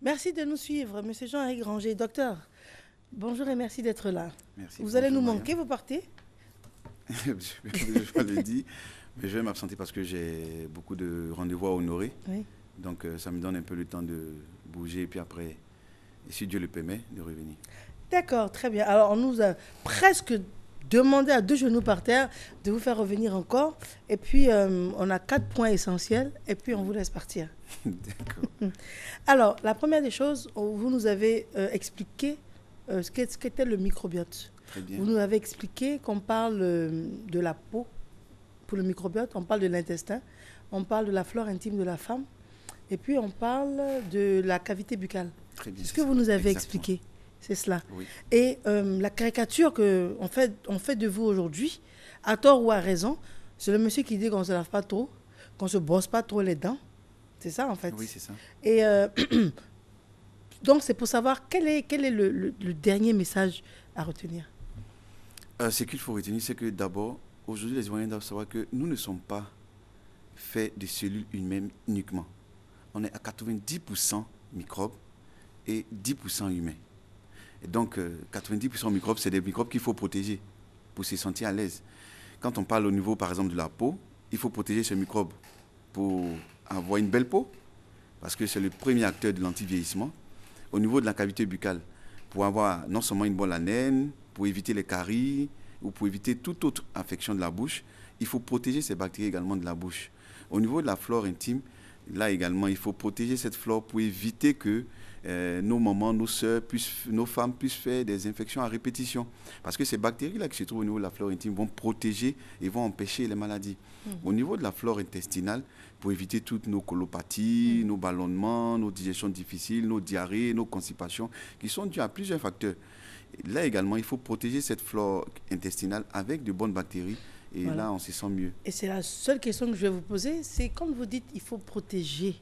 Merci de nous suivre, Monsieur Jean-Henri Granger. Docteur, bonjour et merci d'être là. Merci. Vous allez nous Bonjour, manquer, vous partez? Je le dis, mais je vais m'absenter parce que j'ai beaucoup de rendez-vous à honorer. Oui. Donc ça me donne un peu le temps de bouger et puis après, si Dieu le permet, de revenir. D'accord, très bien. Alors, on nous a presque demandé à deux genoux par terre de vous faire revenir encore. Et puis, on a 4 points essentiels et puis on vous laisse partir. D'accord. Alors, la première des choses, vous nous avez expliqué ce qu'était le microbiote. Très bien. Vous nous avez expliqué qu'on parle de la peau pour le microbiote, on parle de l'intestin, on parle de la flore intime de la femme et puis on parle de la cavité buccale. Très bien. C'est ce que vous nous avez Exactement. expliqué. C'est cela. Oui. Et la caricature qu'on fait de vous aujourd'hui, à tort ou à raison, c'est le monsieur qui dit qu'on ne se lave pas trop, qu'on ne se brosse pas trop les dents. C'est ça, en fait. Oui, c'est ça. Et donc, c'est pour savoir quel est le dernier message à retenir. Ce qu'il faut retenir, c'est que d'abord, aujourd'hui, les Ivoiriens doivent savoir que nous ne sommes pas faits de cellules humaines uniquement. On est à 90% microbes et 10% humains. Et donc, 90% microbes, c'est des microbes qu'il faut protéger pour se sentir à l'aise. Quand on parle au niveau, par exemple, de la peau, il faut protéger ce microbe pour avoir une belle peau, parce que c'est le premier acteur de l'anti-vieillissement. Au niveau de la cavité buccale, pour avoir non seulement une bonne haleine, pour éviter les caries ou pour éviter toute autre infection de la bouche, il faut protéger ces bactéries également de la bouche. Au niveau de la flore intime, là également, il faut protéger cette flore pour éviter que nos mamans, nos sœurs, nos femmes puissent faire des infections à répétition. Parce que ces bactéries-là qui se trouvent au niveau de la flore intime vont protéger et vont empêcher les maladies. Au niveau de la flore intestinale, pour éviter toutes nos colopathies, nos ballonnements, nos digestions difficiles, nos diarrhées, nos constipations, qui sont dues à plusieurs facteurs. Là également, il faut protéger cette flore intestinale avec de bonnes bactéries. Et Voilà. là, on se sent mieux. Et c'est la seule question que je vais vous poser, c'est quand vous dites il faut protéger,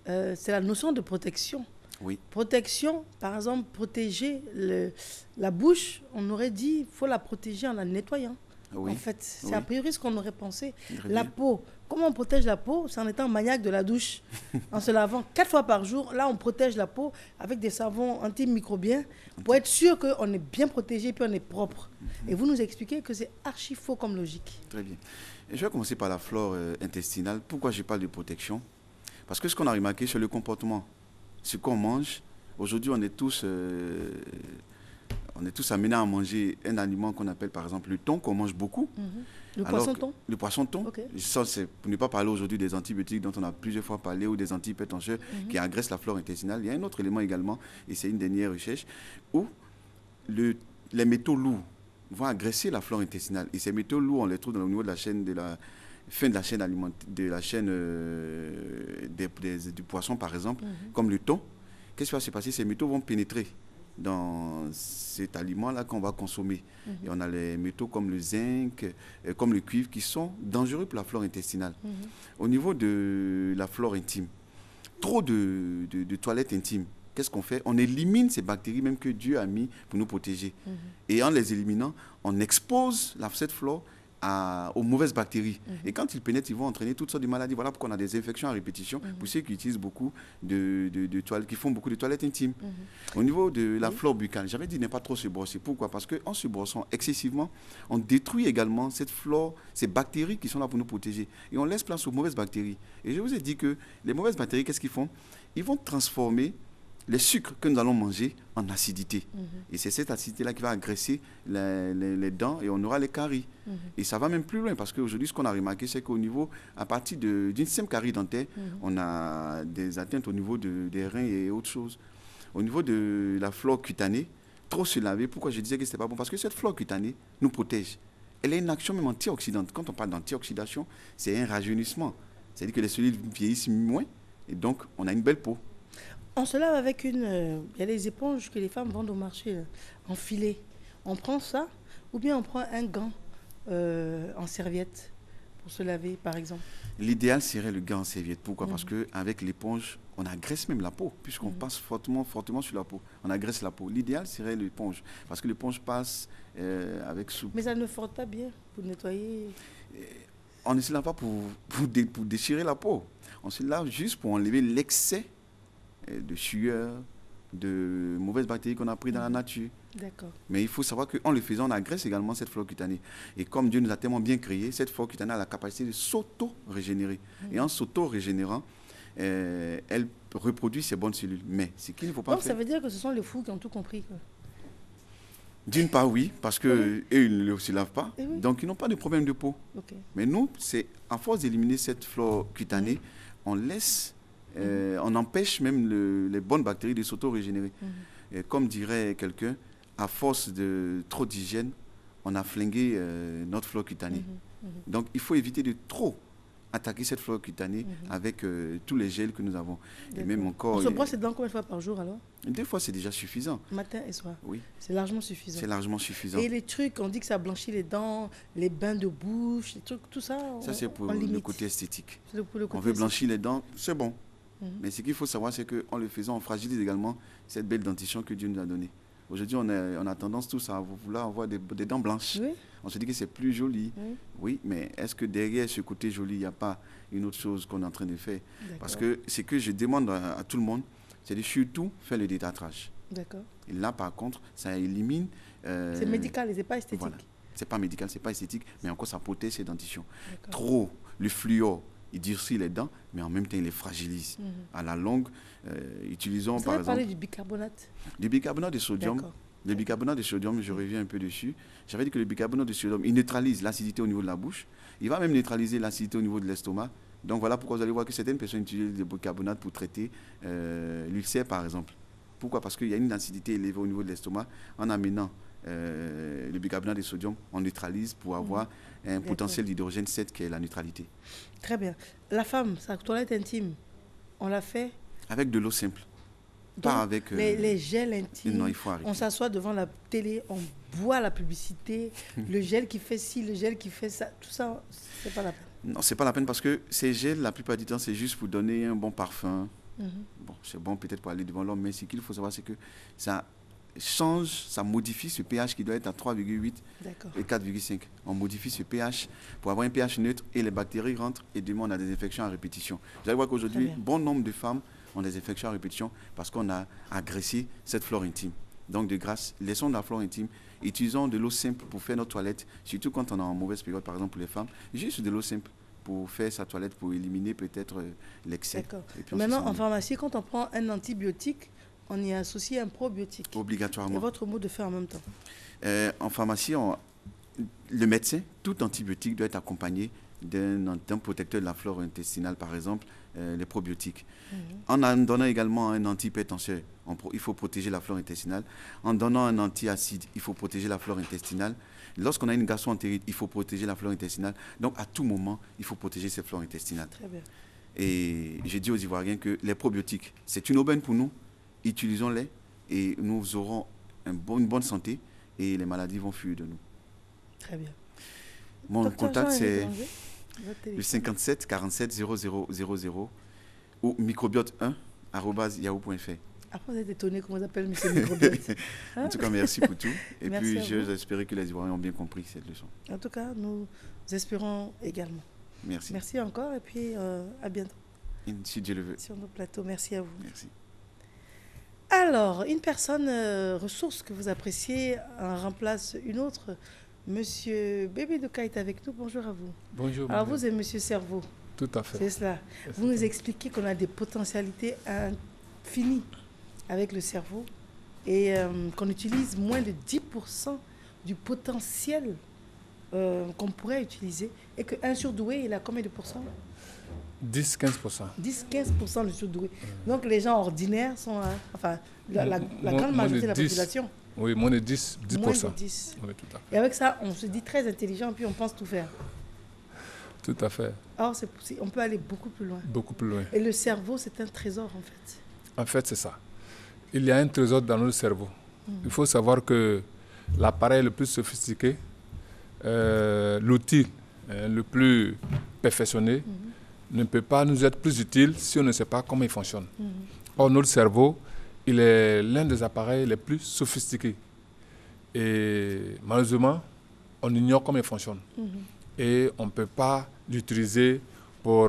c'est la notion de protection. Oui. Protection, par exemple, protéger la bouche, on aurait dit il faut la protéger en la nettoyant. Oui. En fait, c'est Oui. a priori ce qu'on aurait pensé. Très La bien. peau, comment on protège la peau? C'est en étant maniaque de la douche, en se lavant 4 fois par jour. Là, on protège la peau avec des savons antimicrobiens pour être sûr qu'on est bien protégé et puis on est propre. Et vous nous expliquez que c'est archi faux comme logique. Très bien. Et je vais commencer par la flore intestinale. Pourquoi je parle de protection? Parce que ce qu'on a remarqué, c'est le comportement. Ce qu'on mange. Aujourd'hui, on est tous amenés à manger un aliment qu'on appelle par exemple le thon, qu'on mange beaucoup. Le Alors poisson-thon? Le poisson-thon. Ok. Ça, c'est pour ne pas parler aujourd'hui des antibiotiques dont on a plusieurs fois parlé ou des antihypertenseurs qui agressent la flore intestinale. Il y a un autre élément également, et c'est une dernière recherche, où les métaux lourds vont agresser la flore intestinale. Et ces métaux lourds, on les trouve au niveau de la chaîne de la fin de la chaîne alimentaire, de la chaîne du poisson par exemple, comme le thon. Qu'est-ce qui va se passer? Ces métaux vont pénétrer dans cet aliment-là qu'on va consommer. Et on a les métaux comme le zinc, comme le cuivre, qui sont dangereux pour la flore intestinale. Au niveau de la flore intime, trop de toilettes intimes, qu'est-ce qu'on fait? On élimine ces bactéries même que Dieu a mis pour nous protéger. Et en les éliminant, on expose cette flore aux mauvaises bactéries. Et quand ils pénètrent, ils vont entraîner toutes sortes de maladies. Voilà pourquoi on a des infections à répétition pour ceux qui utilisent beaucoup de toilettes, qui font beaucoup de toilettes intimes. Au niveau de la flore buccale, j'avais dit ne pas trop se brosser. Pourquoi? Parce qu'en se brossant excessivement, on détruit également cette flore, ces bactéries qui sont là pour nous protéger. Et on laisse place aux mauvaises bactéries. Et je vous ai dit que les mauvaises bactéries, qu'est-ce qu'ils font? Ils vont transformer les sucres que nous allons manger en acidité. Et c'est cette acidité-là qui va agresser les dents et on aura les caries. Et ça va même plus loin parce qu'aujourd'hui, ce qu'on a remarqué, c'est qu'au niveau, à partir d'une simple carie dentaire, on a des atteintes au niveau des reins et autres choses. Au niveau de la flore cutanée, trop se laver, pourquoi je disais que ce n'était pas bon? Parce que cette flore cutanée nous protège. Elle a une action même antioxydante. Quand on parle d'antioxydation, c'est un rajeunissement. C'est-à-dire que les cellules vieillissent moins et donc on a une belle peau. On se lave avec il y a des éponges que les femmes vendent au marché, là, en filet. On prend ça, ou bien on prend un gant en serviette pour se laver, par exemple. L'idéal serait le gant en serviette. Pourquoi? Parce qu'avec l'éponge, on agresse même la peau, puisqu'on passe fortement sur la peau. On agresse la peau. L'idéal serait l'éponge, parce que l'éponge passe avec soupe. Mais ça ne frotte pas bien pour nettoyer. On ne se lave pas pour déchirer la peau. On se lave juste pour enlever l'excès de sueur, de mauvaises bactéries qu'on a prises dans la nature. D'accord. Mais il faut savoir qu'en le faisant, on agresse également cette flore cutanée. Et comme Dieu nous a tellement bien créé, cette flore cutanée a la capacité de s'auto-régénérer. Et en s'auto-régénérant, elle reproduit ses bonnes cellules. Mais ce qu'il ne faut pas Donc faire... ça veut dire que ce sont les fous qui ont tout compris, quoi. D'une part, oui, parce qu'eux, ils ne se lavent pas. Oui. Donc, ils n'ont pas de problème de peau. Okay. Mais nous, c'est à force d'éliminer cette flore cutanée, on laisse, on empêche même les bonnes bactéries de s'auto-régénérer. Et comme dirait quelqu'un, à force de trop d'hygiène, on a flingué notre flore cutanée. Donc, il faut éviter de trop attaquer cette flore cutanée avec tous les gels que nous avons. Et même encore... On se brosse les dents combien de fois par jour alors? 2 fois, c'est déjà suffisant. Matin et soir? Oui. C'est largement suffisant. C'est largement suffisant. Et les trucs, on dit que ça blanchit les dents, les bains de bouche, les trucs, tout ça, ça, c'est pour le côté esthétique. On veut blanchir les dents, c'est bon. Mais ce qu'il faut savoir, c'est qu'en le faisant, on fragilise également cette belle dentition que Dieu nous a donnée. Aujourd'hui, on a tendance tous à vouloir avoir des dents blanches. Oui. On se dit que c'est plus joli. Oui, mais est-ce que derrière ce côté joli, il n'y a pas une autre chose qu'on est en train de faire? Parce que ce que je demande à tout le monde, c'est de surtout faire le détartrage. D'accord. Et là, par contre, ça élimine... c'est médical et ce n'est pas esthétique. Voilà. Ce n'est pas médical, ce n'est pas esthétique, mais encore ça protège ses dentitions. Trop, le fluor, il durcit les dents, mais en même temps, il les fragilise. À la longue, utilisons par exemple... Vous avez parlé du bicarbonate? Du bicarbonate de sodium. Le bicarbonate de sodium, je reviens un peu dessus. J'avais dit que le bicarbonate de sodium, il neutralise l'acidité au niveau de la bouche. Il va même neutraliser l'acidité au niveau de l'estomac. Donc voilà pourquoi vous allez voir que certaines personnes utilisent le bicarbonate pour traiter l'ulcère, par exemple. Pourquoi? Parce qu'il y a une acidité élevée au niveau de l'estomac. En amenant le bicarbonate de sodium, on neutralise pour avoir un potentiel d'hydrogène 7 qui est la neutralité. Très bien. La femme, sa toilette intime, on l'a fait? Avec de l'eau simple. Donc, pas avec... les gels intimes, non, il faut arrêter. On s'assoit devant la télé, on voit la publicité, le gel qui fait ci, le gel qui fait ça, tout ça, c'est pas la peine. Non, c'est pas la peine parce que ces gels, la plupart du temps, c'est juste pour donner un bon parfum. Bon, c'est bon peut-être pour aller devant l'homme, mais ce qu'il faut savoir, c'est que ça change, ça modifie ce pH qui doit être à 3,8 et 4,5. On modifie ce pH pour avoir un pH neutre et les bactéries rentrent et demandent à des infections à répétition. Vous allez voir qu'aujourd'hui, bon nombre de femmes ont des infections à répétition parce qu'on a agressé cette flore intime. Donc, de grâce, laissons la flore intime, utilisons de l'eau simple pour faire notre toilette, surtout quand on est en mauvaise période, par exemple pour les femmes, juste de l'eau simple pour faire sa toilette, pour éliminer peut-être l'excès. D'accord. Maintenant, en pharmacie, quand on prend un antibiotique, on y associe un probiotique. Obligatoirement. Et votre mot de faire en même temps? En pharmacie, le médecin, tout antibiotique doit être accompagné d'un protecteur de la flore intestinale, par exemple, les probiotiques. En donnant également un antihypertenseur, il faut protéger la flore intestinale. En donnant un antiacide, il faut protéger la flore intestinale. Lorsqu'on a une gastro-entérite, il faut protéger la flore intestinale. Donc, à tout moment, il faut protéger ces flores intestinales. Très bien. Et j'ai dit aux Ivoiriens que les probiotiques, c'est une aubaine pour nous. Utilisons-les et nous aurons une bonne santé et les maladies vont fuir de nous. Très bien. Mon contact, c'est le 57 47 00 00 ou microbiote1@yahoo.fr. Après, vous êtes étonné comment on appelle M. Microbiote. En tout cas, merci pour tout. Et merci puis, j'espère que les Ivoiriens ont bien compris cette leçon. En tout cas, nous espérons également. Merci. Merci encore et puis à bientôt. Si Dieu le veut. Sur nos plateaux. Merci à vous. Merci. Alors, une personne ressource que vous appréciez en remplace une autre. Monsieur Bébé Douka est avec nous. Bonjour à vous. Bonjour. Alors, vous êtes Monsieur Cerveau. Tout à fait. C'est cela. Vous nous expliquez qu'on a des potentialités infinies avec le cerveau et qu'on utilise moins de 10% du potentiel qu'on pourrait utiliser et qu'un surdoué, il a combien de pourcents? 10-15%. 10-15% de surdoué. Donc les gens ordinaires sont... enfin, la grande majorité de la population. Oui, moins de 10. Moins de 10. Oui, tout à fait. Et avec ça, on se dit très intelligent puis on pense tout faire. Tout à fait. Or, on peut aller beaucoup plus loin. Beaucoup plus loin. Et le cerveau, c'est un trésor en fait. En fait, c'est ça. Il y a un trésor dans notre cerveau. Il faut savoir que l'appareil le plus sophistiqué, l'outil le plus perfectionné, ne peut pas nous être plus utile si on ne sait pas comment il fonctionne. Or, notre cerveau, il est l'un des appareils les plus sophistiqués. Et malheureusement, on ignore comment il fonctionne. Et on ne peut pas l'utiliser pour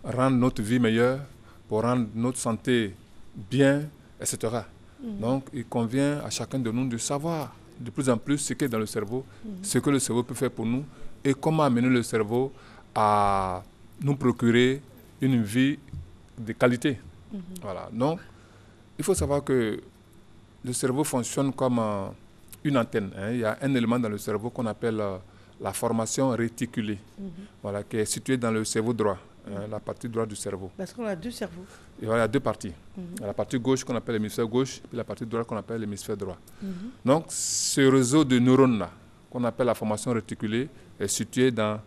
rendre notre vie meilleure, pour rendre notre santé bien, etc. Donc, il convient à chacun de nous de savoir de plus en plus ce qui est dans le cerveau, ce que le cerveau peut faire pour nous et comment amener le cerveau à nous procurer une vie de qualité. Voilà. Donc, il faut savoir que le cerveau fonctionne comme une antenne. Il y a un élément dans le cerveau qu'on appelle la formation réticulée, voilà, qui est située dans le cerveau droit, la partie droite du cerveau. Parce qu'on a deux cerveaux. Il y a deux parties. Il y a la partie gauche qu'on appelle l'hémisphère gauche, puis la partie droite qu'on appelle l'hémisphère droit. Donc, ce réseau de neurones-là, qu'on appelle la formation réticulée, est situé dans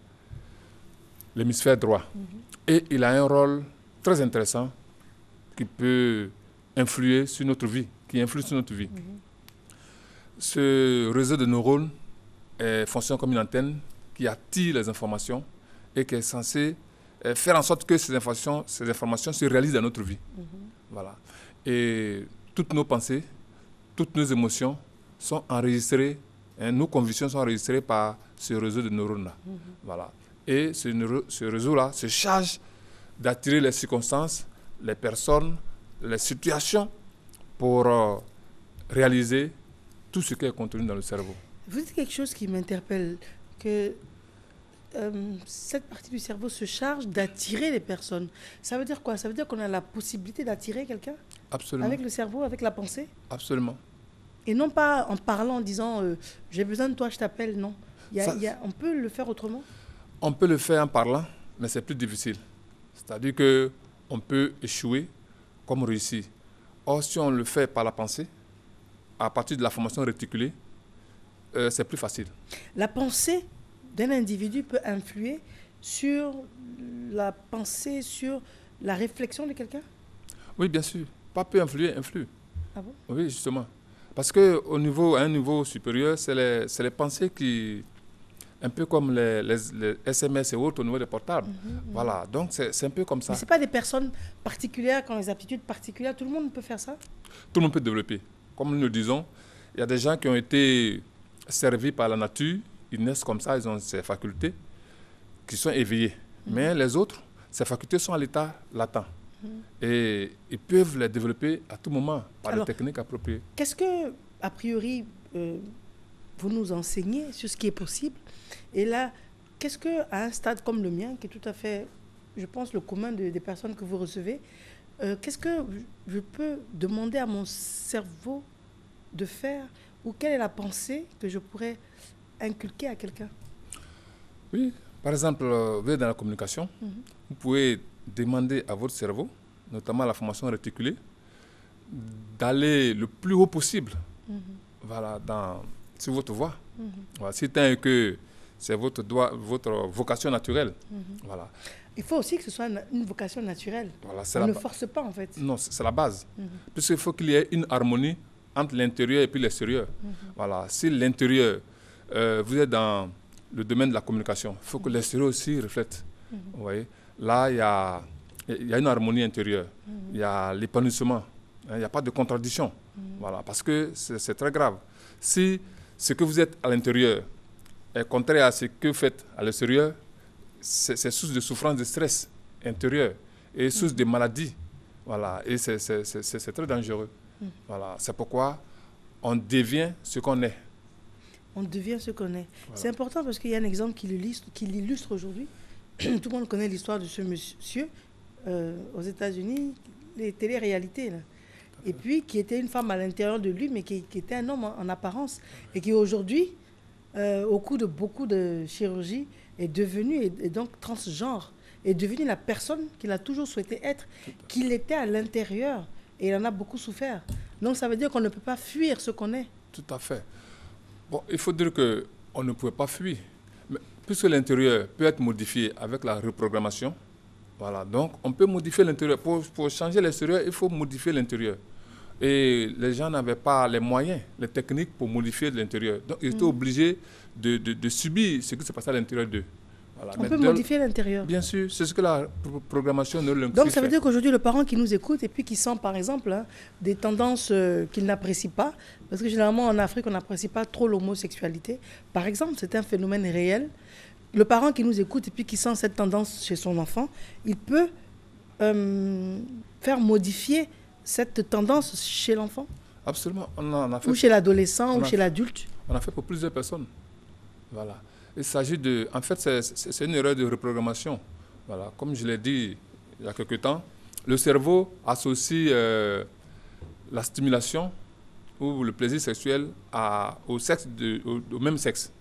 l'hémisphère droit. Et il a un rôle très intéressant qui peut influer sur notre vie, qui influe sur notre vie. Ce réseau de neurones fonctionne comme une antenne qui attire les informations et qui est censé faire en sorte que ces informations se réalisent dans notre vie. Voilà. Et toutes nos pensées, toutes nos émotions sont enregistrées, nos convictions sont enregistrées par ce réseau de neurones-là. Voilà. Et ce réseau-là se charge d'attirer les circonstances, les personnes, les situations pour réaliser tout ce qui est contenu dans le cerveau. Vous dites quelque chose qui m'interpelle, que cette partie du cerveau se charge d'attirer les personnes. Ça veut dire quoi? Ça veut dire qu'on a la possibilité d'attirer quelqu'un? Absolument. Avec le cerveau, avec la pensée? Absolument. Et non pas en parlant, en disant j'ai besoin de toi, je t'appelle, non. On peut le faire autrement? On peut le faire en parlant, mais c'est plus difficile. C'est-à-dire qu'on peut échouer comme réussir. Or, si on le fait par la pensée, à partir de la formation réticulée, c'est plus facile. La pensée d'un individu peut influer sur la pensée, sur la réflexion de quelqu'un? Oui, bien sûr. Pas peut influer, influe. Ah bon? Oui, justement. Parce qu'à un niveau supérieur, c'est les pensées qui... Un peu comme les SMS et autres au niveau des portables. Voilà, donc c'est un peu comme ça. Mais ce n'est pas des personnes particulières qui ont des aptitudes particulières. Tout le monde peut faire ça? Tout le monde peut développer. Comme nous le disons, il y a des gens qui ont été servis par la nature, ils naissent comme ça, ils ont ces facultés qui sont éveillées. Mais les autres, ces facultés sont à l'état latent. Et ils peuvent les développer à tout moment par les techniques appropriées. Qu'est-ce que, a priori, vous nous enseignez sur ce qui est possible? Et là, qu'est-ce qu'à un stade comme le mien, qui est tout à fait, je pense, le commun des personnes que vous recevez, qu'est-ce que je peux demander à mon cerveau de faire, ou quelle est la pensée que je pourrais inculquer à quelqu'un? Oui, par exemple, vous êtes dans la communication, vous pouvez demander à votre cerveau, notamment la formation réticulée, d'aller le plus haut possible voilà, sur votre voie. Voilà, si tant que c'est votre vocation naturelle. Voilà. Il faut aussi que ce soit une vocation naturelle. Voilà, on ne force pas, en fait. Non, c'est la base. Puisqu'il faut qu'il y ait une harmonie entre l'intérieur et puis l'extérieur. Voilà. Si l'intérieur, vous êtes dans le domaine de la communication, il faut que l'extérieur aussi reflète. Vous voyez? Là, il y a une harmonie intérieure. Il y a l'épanouissement. Il n'y a pas de contradiction. Voilà. Parce que c'est très grave. Si ce que vous êtes à l'intérieur est contraire à ce que vous faites à l'extérieur, c'est source de souffrance, de stress intérieur et source de maladie. Voilà. Et c'est très dangereux. Voilà. C'est pourquoi on devient ce qu'on est. On devient ce qu'on est. Voilà. C'est important parce qu'il y a un exemple qui l'illustre aujourd'hui. Tout le monde connaît l'histoire de ce monsieur aux États-Unis, les télé-réalités, là. Et puis qui était une femme à l'intérieur de lui, mais qui était un homme en apparence. Et qui aujourd'hui, au cours de beaucoup de chirurgie, est devenu, et donc transgenre, est devenu la personne qu'il a toujours souhaité être, qu'il était à l'intérieur. Et il en a beaucoup souffert. Donc ça veut dire qu'on ne peut pas fuir ce qu'on est. Tout à fait. Bon, il faut dire qu'on ne pouvait pas fuir. Mais puisque l'intérieur peut être modifié avec la reprogrammation, voilà, donc on peut modifier l'intérieur. Pour changer l'extérieur, il faut modifier l'intérieur. Et les gens n'avaient pas les moyens, les techniques pour modifier l'intérieur. Donc ils étaient obligés de subir ce qui se passait à l'intérieur d'eux. Voilà. On peut modifier l'intérieur. Bien sûr, c'est ce que la programmation neurolinguistique fait. Donc ça veut dire qu'aujourd'hui, le parent qui nous écoute et puis qui sent, par exemple, des tendances qu'il n'apprécie pas, parce que généralement en Afrique, on n'apprécie pas trop l'homosexualité. Par exemple, c'est un phénomène réel. Le parent qui nous écoute et puis qui sent cette tendance chez son enfant, il peut faire modifier cette tendance chez l'enfant? Absolument. On en a fait, ou chez l'adolescent, ou chez l'adulte? On a fait pour plusieurs personnes. Voilà. Il s'agit de... En fait, c'est une erreur de reprogrammation. Voilà. Comme je l'ai dit il y a quelque temps, le cerveau associe la stimulation ou le plaisir sexuel au même sexe.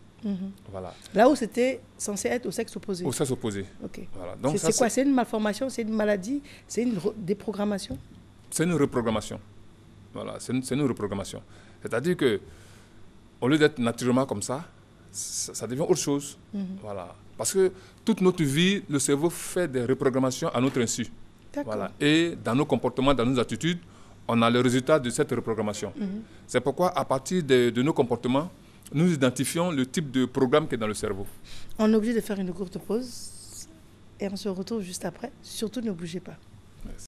Voilà. Là où c'était censé être au sexe opposé. Au sexe opposé. Ok. Voilà. Donc c'est quoi? C'est une malformation? C'est une maladie? C'est une déprogrammation? C'est une reprogrammation. Voilà. C'est une reprogrammation. C'est-à-dire que au lieu d'être naturellement comme ça, ça devient autre chose. Voilà. Parce que toute notre vie, le cerveau fait des reprogrammations à notre insu. Voilà. Et dans nos comportements, dans nos attitudes, on a le résultat de cette reprogrammation. C'est pourquoi, à partir de nos comportements, nous identifions le type de programme qui est dans le cerveau. On est obligé de faire une courte pause et on se retrouve juste après. Surtout ne bougez pas.